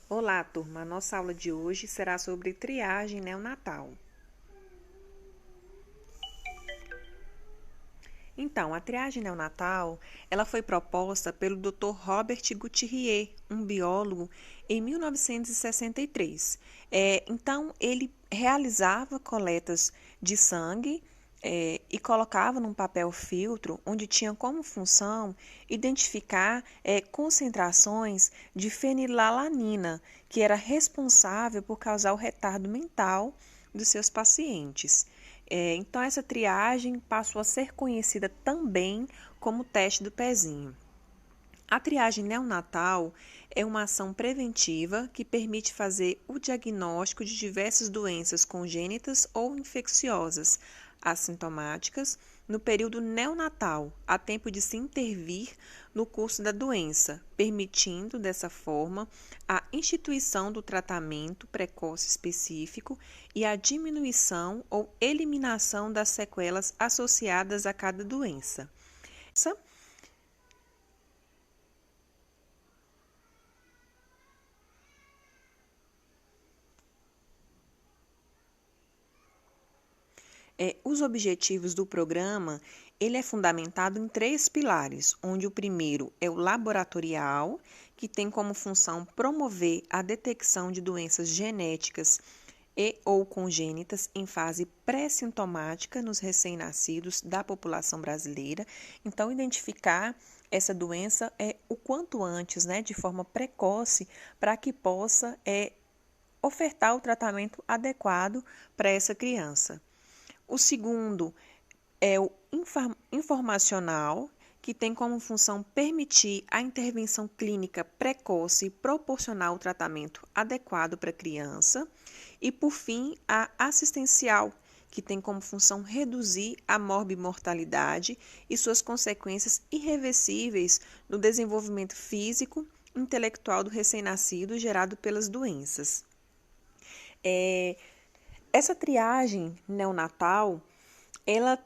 Olá, turma! A nossa aula de hoje será sobre triagem neonatal. Então, a triagem neonatal, ela foi proposta pelo Dr. Robert Guthrie, um biólogo, em 1963. Então, ele realizava coletas de sangue e colocava num papel filtro, onde tinha como função identificar concentrações de fenilalanina, que era responsável por causar o retardo mental dos seus pacientes. Então, essa triagem passou a ser conhecida também como teste do pezinho. A triagem neonatal é uma ação preventiva que permite fazer o diagnóstico de diversas doenças congênitas ou infecciosas assintomáticas no período neonatal, a tempo de se intervir no curso da doença, permitindo, dessa forma, a instituição do tratamento precoce específico e a diminuição ou eliminação das sequelas associadas a cada doença. Os objetivos do programa, ele é fundamentado em 3 pilares, onde o primeiro é o laboratorial, que tem como função promover a detecção de doenças genéticas e ou congênitas em fase pré-sintomática nos recém-nascidos da população brasileira. Então, identificar essa doença o quanto antes, né, de forma precoce, para que possa ofertar o tratamento adequado para essa criança. O segundo é o informacional, que tem como função permitir a intervenção clínica precoce e proporcionar o tratamento adequado para a criança. E, por fim, a assistencial, que tem como função reduzir a morbimortalidade e suas consequências irreversíveis no desenvolvimento físico e intelectual do recém-nascido gerado pelas doenças. Essa triagem neonatal, ela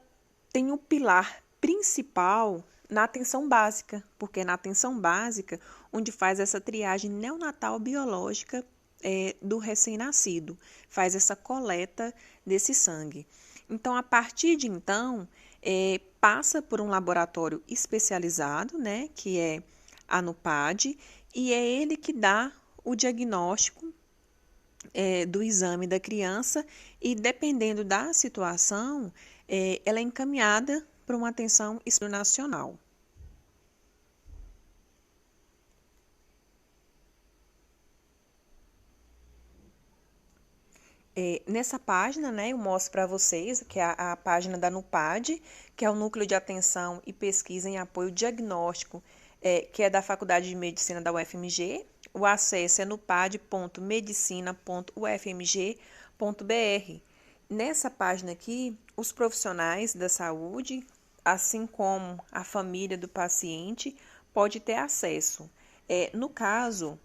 tem um pilar principal na atenção básica, porque é na atenção básica onde faz essa triagem neonatal biológica do recém-nascido, faz essa coleta desse sangue. Então, a partir de então, passa por um laboratório especializado, né, que é a NUPAD, e é ele que dá o diagnóstico do exame da criança e, dependendo da situação, ela é encaminhada para uma atenção nacional. Nessa página, né, eu mostro para vocês que é a página da NUPAD, que é o Núcleo de Atenção e Pesquisa em Apoio Diagnóstico, que é da Faculdade de Medicina da UFMG. O acesso é nupad.medicina.ufmg.br. Nessa página aqui, os profissionais da saúde, assim como a família do paciente, pode ter acesso. No caso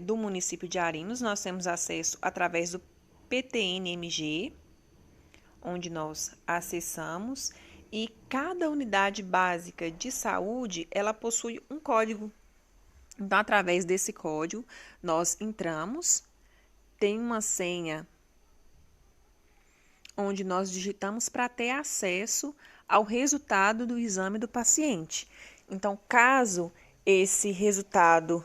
do município de Arinos, nós temos acesso através do PTNMG, onde nós acessamos, e cada unidade básica de saúde, ela possui um código. Então, através desse código, nós entramos, tem uma senha onde nós digitamos para ter acesso ao resultado do exame do paciente. Então, caso esse resultado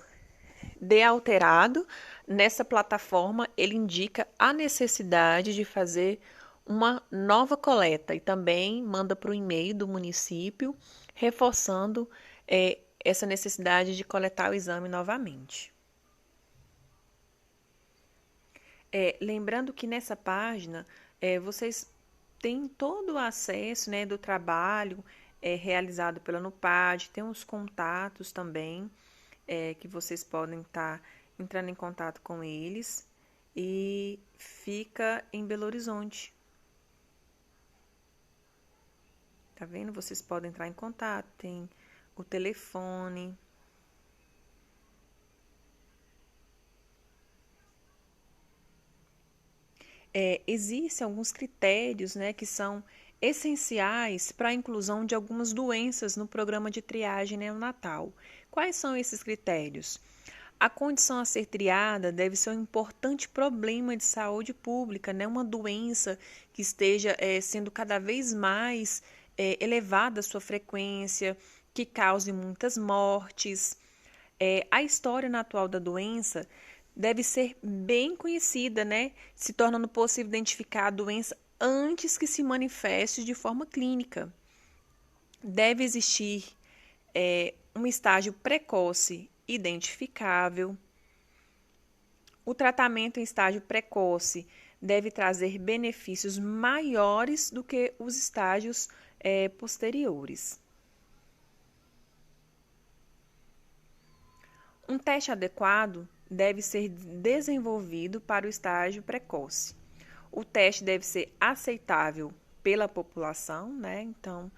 dê alterado, nessa plataforma ele indica a necessidade de fazer uma nova coleta e também manda para o e-mail do município, reforçando essa necessidade de coletar o exame novamente. Lembrando que nessa página vocês têm todo o acesso, né, do trabalho realizado pela NUPAD, tem os contatos também que vocês podem estar entrando em contato com eles, e fica em Belo Horizonte. Tá vendo? Vocês podem entrar em contato, tem o telefone. Existem alguns critérios, né, que são essenciais para a inclusão de algumas doenças no programa de triagem neonatal. Quais são esses critérios? A condição a ser triada deve ser um importante problema de saúde pública, né? Uma doença que esteja sendo cada vez mais elevada a sua frequência, que cause muitas mortes. A história atual da doença deve ser bem conhecida, né? Se tornando possível identificar a doença antes que se manifeste de forma clínica. Deve existir um estágio precoce identificável. O tratamento em estágio precoce deve trazer benefícios maiores do que os estágios posteriores. Um teste adequado deve ser desenvolvido para o estágio precoce. O teste deve ser aceitável pela população, né? Então,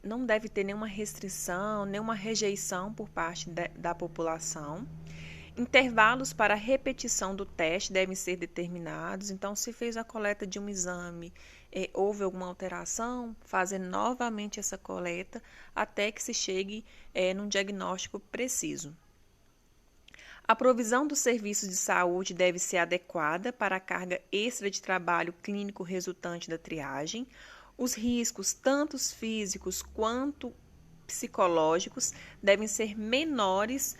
não deve ter nenhuma restrição, nenhuma rejeição por parte da população. Intervalos para repetição do teste devem ser determinados. Então, se fez a coleta de um exame, houve alguma alteração, fazer novamente essa coleta até que se chegue num diagnóstico preciso. A provisão dos serviços de saúde deve ser adequada para a carga extra de trabalho clínico resultante da triagem. Os riscos, tanto físicos quanto psicológicos, devem ser menores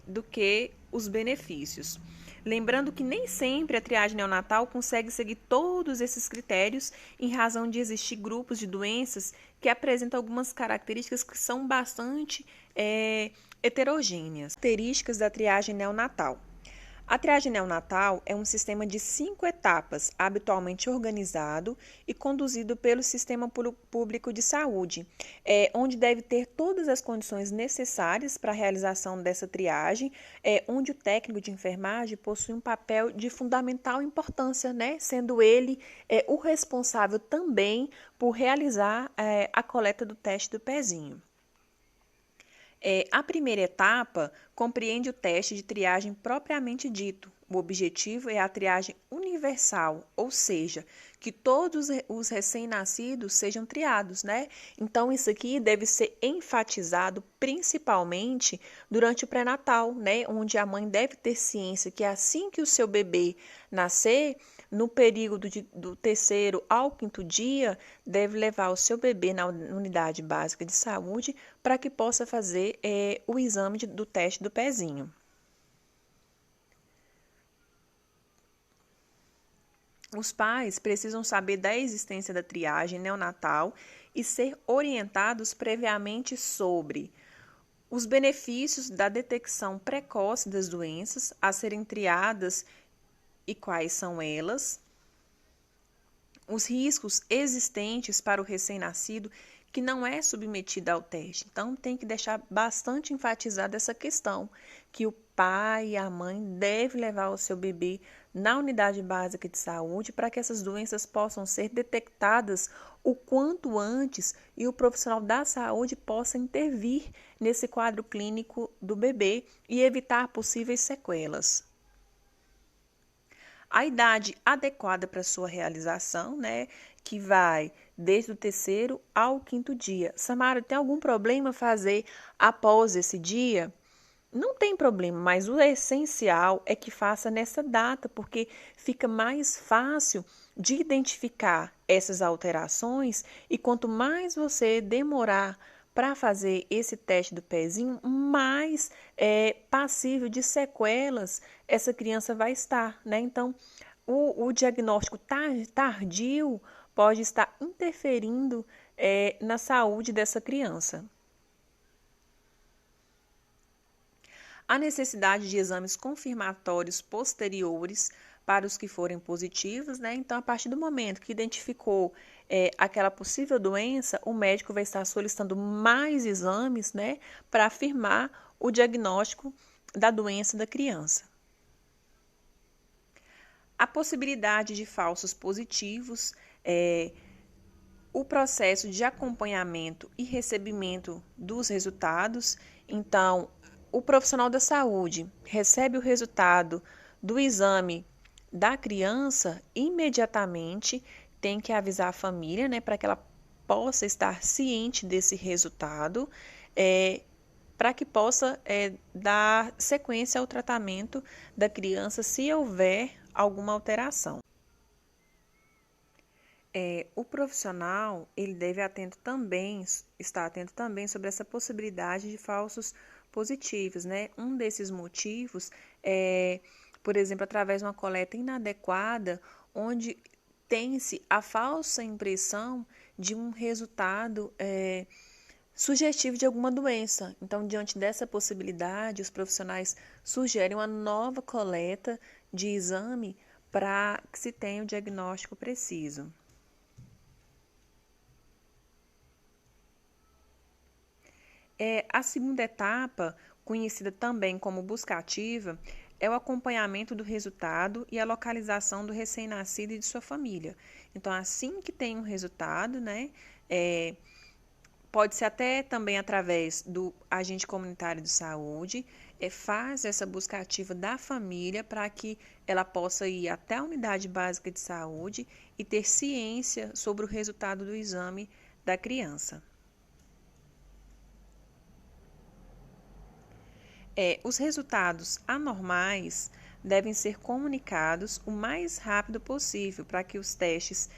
do que os benefícios. Lembrando que nem sempre a triagem neonatal consegue seguir todos esses critérios em razão de existir grupos de doenças que apresentam algumas características que são bastante heterogêneas. Características da triagem neonatal. A triagem neonatal é um sistema de 5 etapas, habitualmente organizado e conduzido pelo Sistema Público de Saúde, onde deve ter todas as condições necessárias para a realização dessa triagem, onde o técnico de enfermagem possui um papel de fundamental importância, né? Sendo ele o responsável também por realizar a coleta do teste do pezinho. A primeira etapa compreende o teste de triagem propriamente dito. O objetivo é a triagem universal, ou seja, que todos os recém-nascidos sejam triados, né? Então, isso aqui deve ser enfatizado principalmente durante o pré-natal, né? Onde a mãe deve ter ciência que assim que o seu bebê nascer, no período do 3º ao 5º dia, deve levar o seu bebê na unidade básica de saúde para que possa fazer o exame do teste do pezinho. Os pais precisam saber da existência da triagem neonatal e ser orientados previamente sobre os benefícios da detecção precoce das doenças a serem triadas e quais são elas, os riscos existentes para o recém-nascido que não é submetido ao teste. Então, tem que deixar bastante enfatizada essa questão, que o pai e a mãe devem levar o seu bebê na unidade básica de saúde para que essas doenças possam ser detectadas o quanto antes e o profissional da saúde possa intervir nesse quadro clínico do bebê e evitar possíveis sequelas. A idade adequada para sua realização, né, que vai desde o 3º ao 5º dia. Samara, tem algum problema fazer após esse dia? Não tem problema, mas o essencial é que faça nessa data, porque fica mais fácil de identificar essas alterações e quanto mais você demorar para fazer esse teste do pezinho, mais passível de sequelas essa criança vai estar, né? Então, o diagnóstico tardio pode estar interferindo na saúde dessa criança. A necessidade de exames confirmatórios posteriores para os que forem positivos, né? Então, a partir do momento que identificou aquela possível doença, o médico vai estar solicitando mais exames, né, para afirmar o diagnóstico da doença da criança. A possibilidade de falsos positivos, o processo de acompanhamento e recebimento dos resultados. Então, o profissional da saúde recebe o resultado do exame da criança, imediatamente tem que avisar a família, né, para que ela possa estar ciente desse resultado. para que possa dar sequência ao tratamento da criança se houver alguma alteração. O profissional ele deve estar atento também sobre essa possibilidade de falsos positivos, né? Um desses motivos é, por exemplo, através de uma coleta inadequada, onde tem-se a falsa impressão de um resultado sugestivo de alguma doença. Então, diante dessa possibilidade, os profissionais sugerem uma nova coleta de exame para que se tenha o diagnóstico preciso. A segunda etapa, conhecida também como busca ativa, é o acompanhamento do resultado e a localização do recém-nascido e de sua família. Então, assim que tem um resultado, né, pode ser até também através do agente comunitário de saúde, faz essa busca ativa da família para que ela possa ir até a unidade básica de saúde e ter ciência sobre o resultado do exame da criança. Os resultados anormais devem ser comunicados o mais rápido possível para que os testes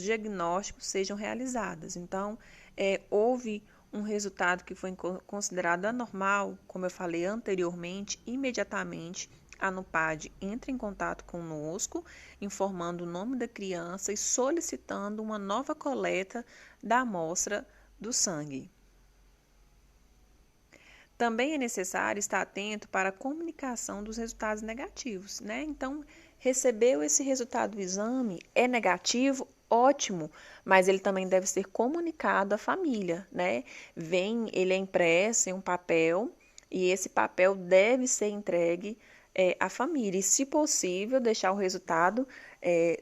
diagnósticos sejam realizados. Então, houve um resultado que foi considerado anormal, como eu falei anteriormente, imediatamente a NUPAD entra em contato conosco, informando o nome da criança e solicitando uma nova coleta da amostra do sangue. Também é necessário estar atento para a comunicação dos resultados negativos, né? Então, recebeu esse resultado do exame, é negativo, ótimo, mas ele também deve ser comunicado à família, né? Ele é impresso em um papel e esse papel deve ser entregue à família e, se possível, deixar o resultado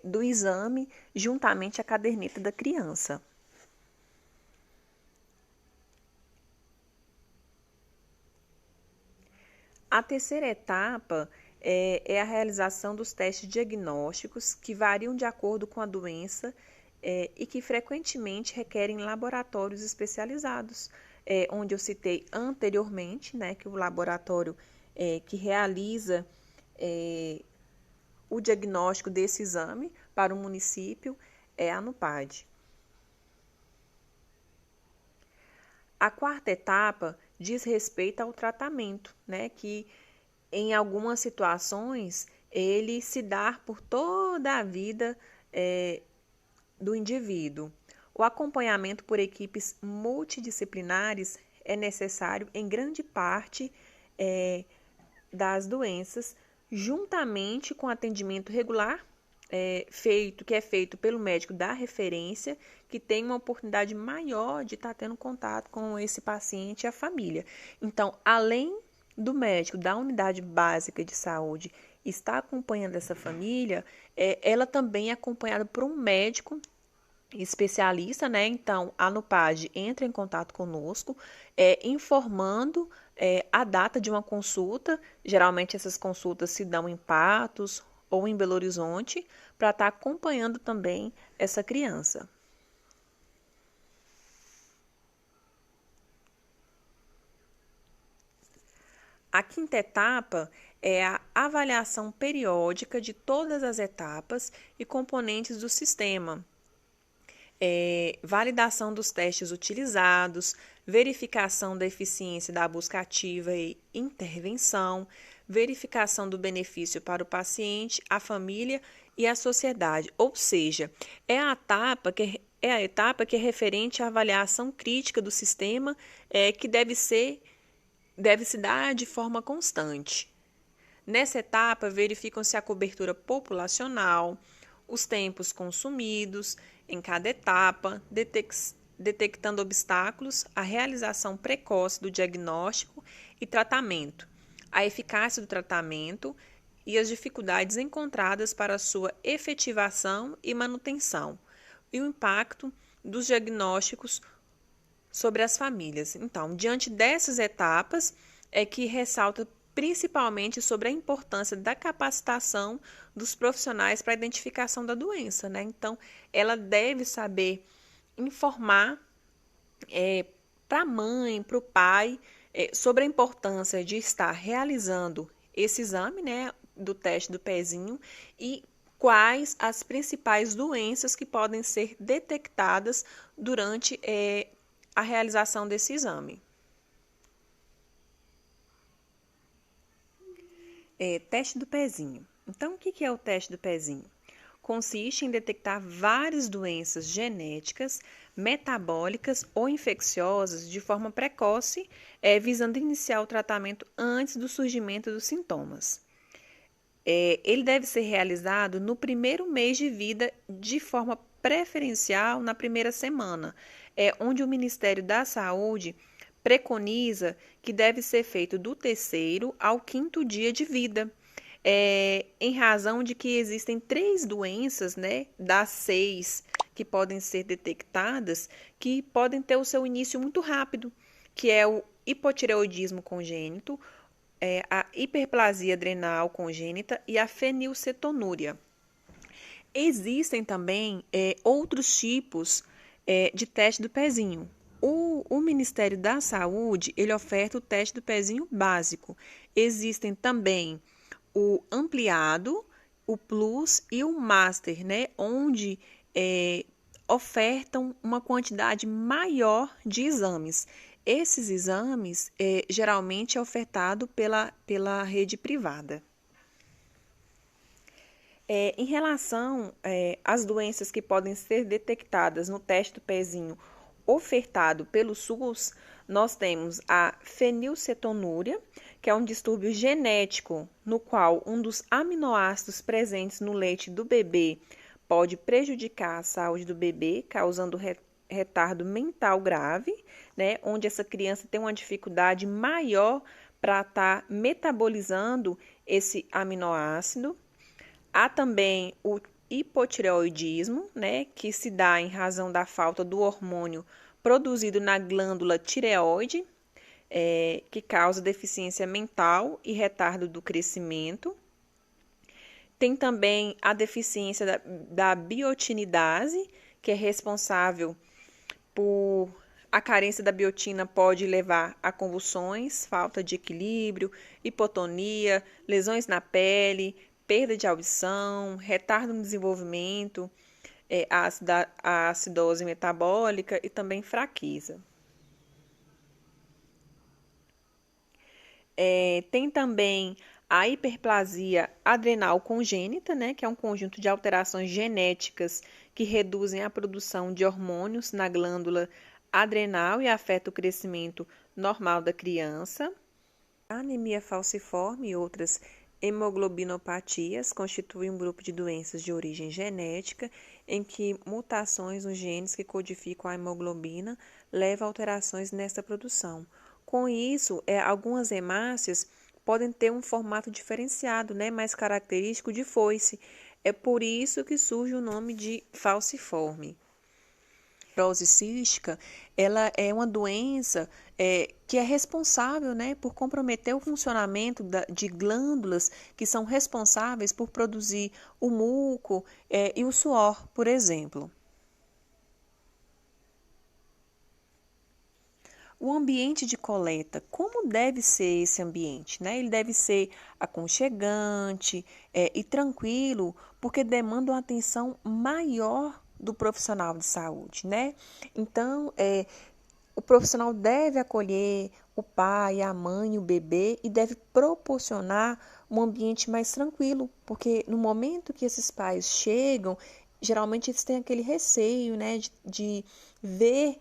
do exame juntamente à caderneta da criança. A terceira etapa é a realização dos testes diagnósticos, que variam de acordo com a doença e que frequentemente requerem laboratórios especializados, onde eu citei anteriormente, né, que o laboratório que realiza o diagnóstico desse exame para o município é a NUPAD. A quarta etapa diz respeito ao tratamento, né, que em algumas situações ele se dá por toda a vida do indivíduo. O acompanhamento por equipes multidisciplinares é necessário em grande parte das doenças, juntamente com atendimento regular que é feito pelo médico da referência, que tem uma oportunidade maior de estar tendo contato com esse paciente e a família. Então, além do médico da unidade básica de saúde estar acompanhando essa família, ela também é acompanhada por um médico especialista, né? Então, a NUPAD entra em contato conosco, informando a data de uma consulta. Geralmente, essas consultas se dão em Patos ou em Belo Horizonte, para estar acompanhando também essa criança. A quinta etapa é a avaliação periódica de todas as etapas e componentes do sistema. Validação dos testes utilizados, verificação da eficiência da busca ativa e intervenção, verificação do benefício para o paciente, a família e a sociedade. Ou seja, é a etapa que é referente à avaliação crítica do sistema, que deve se dar de forma constante. Nessa etapa, verificam-se a cobertura populacional, os tempos consumidos em cada etapa, detectando obstáculos à realização precoce do diagnóstico e tratamento, a eficácia do tratamento e as dificuldades encontradas para sua efetivação e manutenção, e o impacto dos diagnósticos sobre as famílias. Então, diante dessas etapas, é que ressalta principalmente sobre a importância da capacitação dos profissionais para a identificação da doença, né? Então, ela deve saber informar para a mãe, para o pai, sobre a importância de estar realizando esse exame, né, do teste do pezinho e quais as principais doenças que podem ser detectadas durante a realização desse exame. Teste do pezinho. Então, o que é o teste do pezinho? Consiste em detectar várias doenças genéticas, metabólicas ou infecciosas de forma precoce, visando iniciar o tratamento antes do surgimento dos sintomas. Ele deve ser realizado no primeiro mês de vida, de forma preferencial na primeira semana, onde o Ministério da Saúde preconiza que deve ser feito do terceiro ao quinto dia de vida, em razão de que existem 3 doenças, né, das 6 que podem ser detectadas, que podem ter o seu início muito rápido, que é o hipotireoidismo congênito, a hiperplasia adrenal congênita e a fenilcetonúria. Existem também outros tipos de teste do pezinho. O Ministério da Saúde, ele oferta o teste do pezinho básico. Existem também o ampliado, o plus e o master, né, onde ofertam uma quantidade maior de exames. Esses exames geralmente é ofertado pela rede privada. Em relação às doenças que podem ser detectadas no teste do pezinho ofertado pelo SUS, nós temos a fenilcetonúria, que é um distúrbio genético no qual um dos aminoácidos presentes no leite do bebê pode prejudicar a saúde do bebê, causando retardo mental grave, né, onde essa criança tem uma dificuldade maior para estar metabolizando esse aminoácido. Há também o hipotireoidismo, né, que se dá em razão da falta do hormônio produzido na glândula tireoide, que causa deficiência mental e retardo do crescimento. Tem também a deficiência da biotinidase, que é responsável por a carência da biotina pode levar a convulsões, falta de equilíbrio, hipotonia, lesões na pele, perda de audição, retardo no desenvolvimento, a acidose metabólica e também fraqueza. Tem também a hiperplasia adrenal congênita, né, que é um conjunto de alterações genéticas que reduzem a produção de hormônios na glândula adrenal e afeta o crescimento normal da criança. A anemia falciforme e outras hemoglobinopatias constituem um grupo de doenças de origem genética em que mutações nos genes que codificam a hemoglobina levam a alterações nesta produção. Com isso, algumas hemácias podem ter um formato diferenciado, né, mais característico de foice. É por isso que surge o nome de falciforme. A fibrose cística, ela é uma doença que é responsável, né, por comprometer o funcionamento de glândulas que são responsáveis por produzir o muco e o suor, por exemplo. O ambiente de coleta, como deve ser esse ambiente, né? Ele deve ser aconchegante e tranquilo, porque demanda uma atenção maior do profissional de saúde, né? Então, o profissional deve acolher o pai, a mãe, o bebê e deve proporcionar um ambiente mais tranquilo, porque no momento que esses pais chegam, geralmente eles têm aquele receio, né, de ver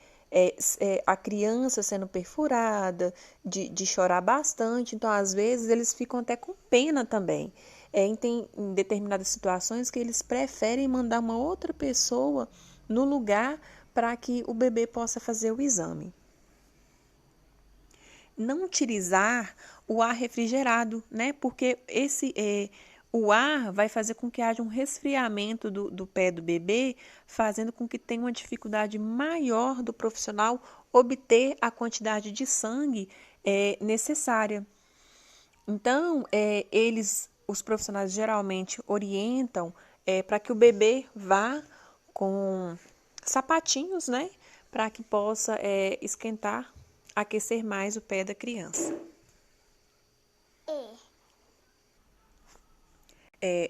a criança sendo perfurada, de chorar bastante. Então, às vezes, eles ficam até com pena também. Tem em determinadas situações que eles preferem mandar uma outra pessoa no lugar para que o bebê possa fazer o exame. Não utilizar o ar refrigerado, né? Porque o ar vai fazer com que haja um resfriamento do pé do bebê, fazendo com que tenha uma dificuldade maior do profissional obter a quantidade de sangue necessária. Então, os profissionais geralmente orientam para que o bebê vá com sapatinhos, né? Para que possa esquentar aquecer mais o pé da criança.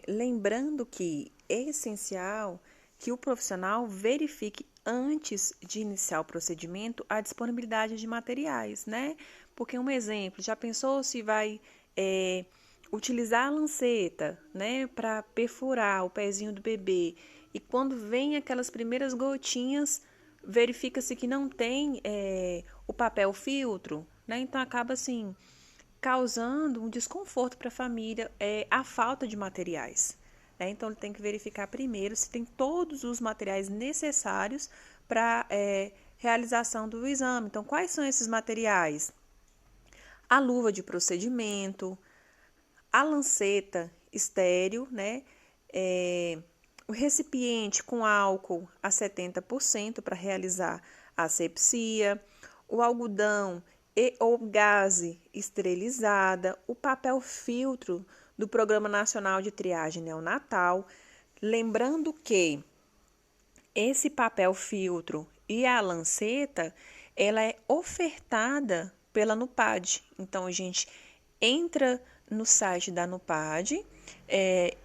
Lembrando que é essencial que o profissional verifique antes de iniciar o procedimento a disponibilidade de materiais, né? Porque um exemplo, já pensou se vai utilizar a lanceta, né, para perfurar o pezinho do bebê e quando vem aquelas primeiras gotinhas, verifica-se que não tem o papel filtro, né? Então acaba assim causando um desconforto para a família, a falta de materiais. Né? Então, ele tem que verificar primeiro se tem todos os materiais necessários para realização do exame. Então, quais são esses materiais? A luva de procedimento, a lanceta estéril, né? O recipiente com álcool a 70% para realizar a asepsia, o algodão ou gaze esterilizada, o papel filtro do Programa Nacional de Triagem Neonatal. Lembrando que esse papel filtro e a lanceta, ela é ofertada pela NUPAD. Então, a gente entra no site da NUPAD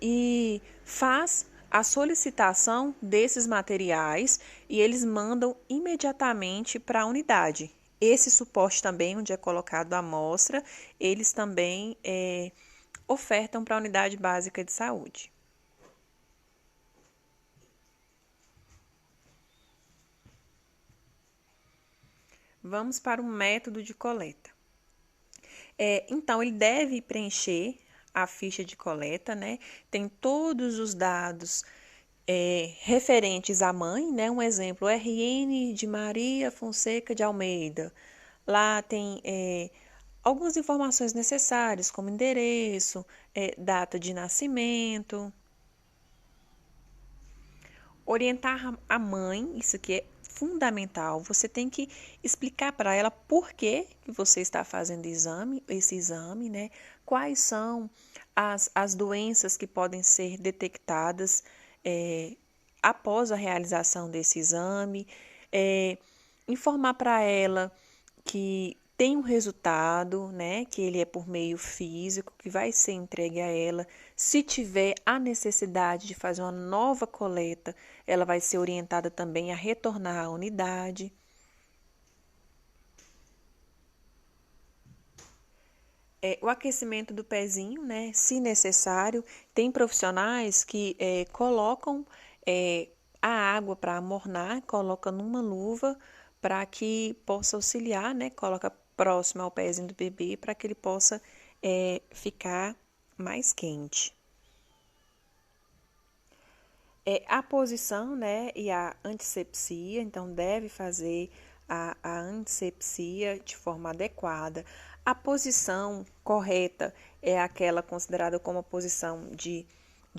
e faz a solicitação desses materiais e eles mandam imediatamente para a unidade. Esse suporte também, onde é colocado a amostra, eles também ofertam para a unidade básica de saúde. Vamos para o método de coleta. Então, ele deve preencher a ficha de coleta, né? Tem todos os dados referentes à mãe, né? Um exemplo, RN de Maria Fonseca de Almeida. Lá tem algumas informações necessárias, como endereço, data de nascimento. Orientar a mãe, isso aqui é fundamental. Você tem que explicar para ela por que você está fazendo esse exame, né? Quais são as doenças que podem ser detectadas após a realização desse exame. Informar para ela que tem um resultado, né, que ele é por meio físico, que vai ser entregue a ela. Se tiver a necessidade de fazer uma nova coleta, ela vai ser orientada também a retornar à unidade. O aquecimento do pezinho, né, se necessário, tem profissionais que colocam a água para amornar, coloca numa luva para que possa auxiliar, né, coloca próximo ao pezinho do bebê para que ele possa ficar mais quente. A posição, né, e a antisepsia, então deve fazer a antisepsia de forma adequada. A posição correta é aquela considerada como a posição de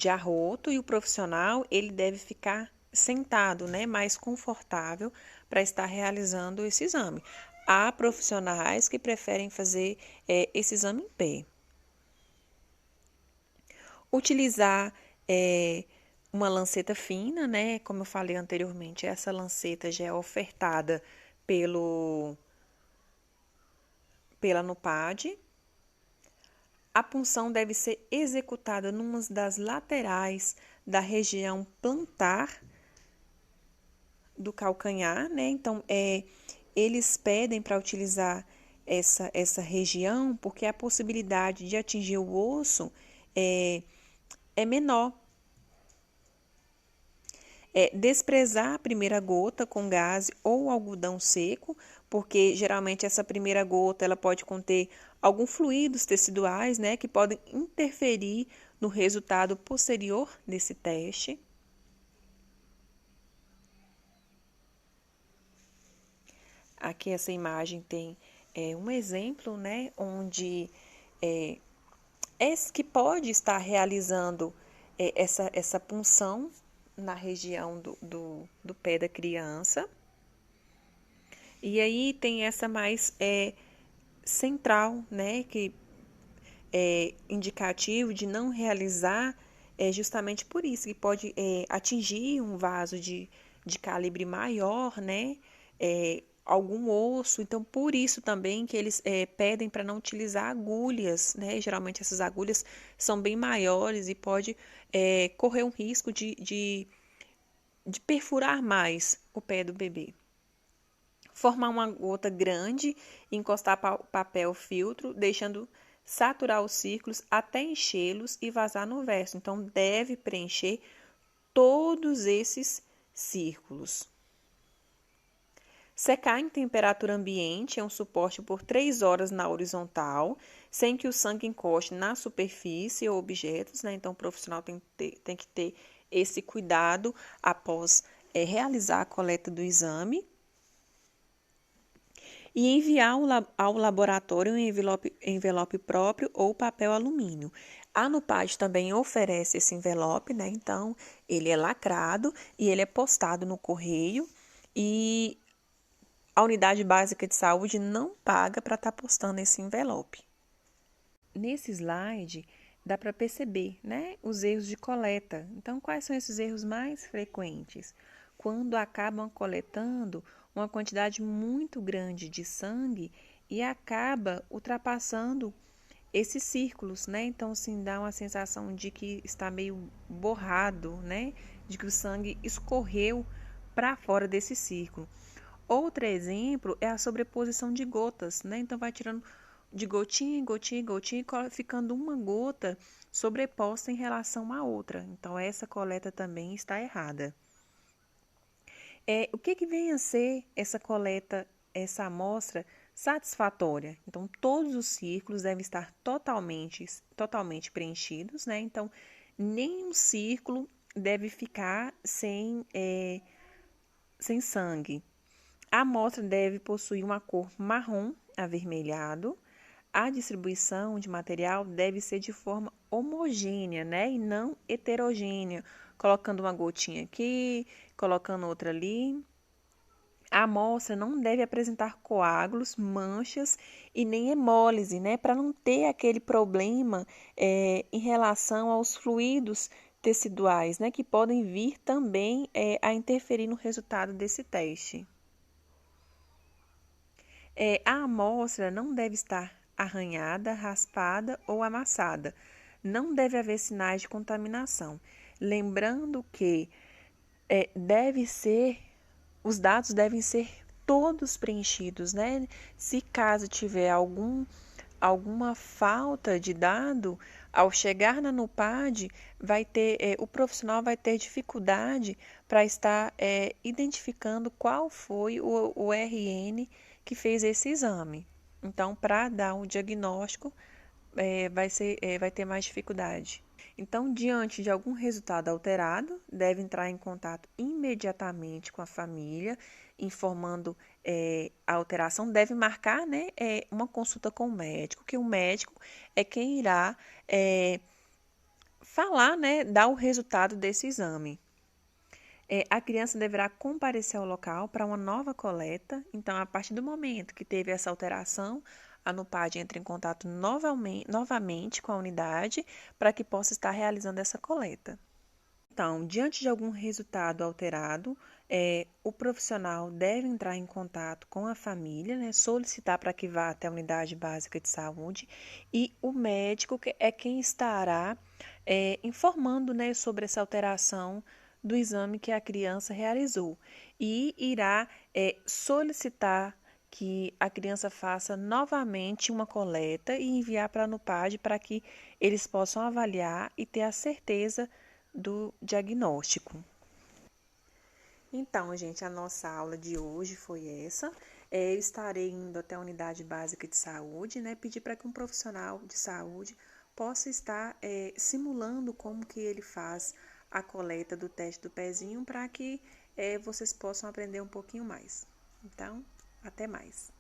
arroto e o profissional ele deve ficar sentado, né, mais confortável para estar realizando esse exame. Há profissionais que preferem fazer esse exame em pé. Utilizar uma lanceta fina, né? Como eu falei anteriormente, essa lanceta já é ofertada pela NUPAD. A punção deve ser executada numa das laterais da região plantar do calcanhar, né? Então, eles pedem para utilizar essa região porque a possibilidade de atingir o osso é menor. Desprezar a primeira gota com gaze ou algodão seco, porque geralmente essa primeira gota ela pode conter alguns fluidos teciduais, né, que podem interferir no resultado posterior desse teste. Aqui essa imagem tem um exemplo, né, onde esse que pode estar realizando essa punção na região do pé da criança. E aí tem essa mais central, né, que é indicativo de não realizar, justamente por isso, que pode atingir um vaso de calibre maior, né, algum osso, então por isso também que eles pedem para não utilizar agulhas, né? Geralmente essas agulhas são bem maiores e pode correr um risco de perfurar mais o pé do bebê. Formar uma gota grande, encostar papel filtro, deixando saturar os círculos até enchê-los e vazar no verso. Então, deve preencher todos esses círculos. Secar em temperatura ambiente é um suporte por 3 horas na horizontal, sem que o sangue encoste na superfície ou objetos, né? Então, o profissional tem que ter esse cuidado após realizar a coleta do exame. E enviar ao laboratório em envelope próprio ou papel alumínio. A Nupad também oferece esse envelope, né? Então, ele é lacrado e ele é postado no correio e a unidade básica de saúde não paga para estar postando esse envelope. Nesse slide, dá para perceber, né, os erros de coleta. Então, quais são esses erros mais frequentes? Quando acabam coletando uma quantidade muito grande de sangue e acaba ultrapassando esses círculos, né? Então, assim, dá uma sensação de que está meio borrado, né? De que o sangue escorreu para fora desse círculo. Outro exemplo é a sobreposição de gotas, né? Então, vai tirando de gotinha em gotinha em gotinha, ficando uma gota sobreposta em relação à outra. Então, essa coleta também está errada. O que vem a ser essa coleta, essa amostra satisfatória? Então, todos os círculos devem estar totalmente preenchidos, né? Então, nenhum círculo deve ficar sem sangue. A amostra deve possuir uma cor marrom avermelhado. A distribuição de material deve ser de forma homogênea, né? E não heterogênea, colocando uma gotinha aqui, colocando outra ali. A amostra não deve apresentar coágulos, manchas e nem hemólise, né? Para não ter aquele problema em relação aos fluidos teciduais, né? Que podem vir também a interferir no resultado desse teste. A amostra não deve estar arranhada, raspada ou amassada. Não deve haver sinais de contaminação. Lembrando que os dados devem ser todos preenchidos, né? Se caso tiver alguma falta de dado, ao chegar na NUPAD, o profissional vai ter dificuldade para estar identificando qual foi o RN que fez esse exame. Então, para dar um diagnóstico, vai ter mais dificuldade. Então, diante de algum resultado alterado, deve entrar em contato imediatamente com a família, informando a alteração. Deve marcar, né, uma consulta com o médico, que o médico é quem irá falar, né, dar o resultado desse exame. A criança deverá comparecer ao local para uma nova coleta. Então, a partir do momento que teve essa alteração, a NUPAD entra em contato novamente com a unidade para que possa estar realizando essa coleta. Então, diante de algum resultado alterado, o profissional deve entrar em contato com a família, né, solicitar para que vá até a unidade básica de saúde e o médico é quem estará informando, né, sobre essa alteração do exame que a criança realizou e irá solicitar que a criança faça novamente uma coleta e enviar para a NUPAD para que eles possam avaliar e ter a certeza do diagnóstico. Então, gente, a nossa aula de hoje foi essa. Eu estarei indo até a unidade básica de saúde, né? Pedir para que um profissional de saúde possa estar simulando como que ele faz a coleta do teste do pezinho para que vocês possam aprender um pouquinho mais. Então, até mais.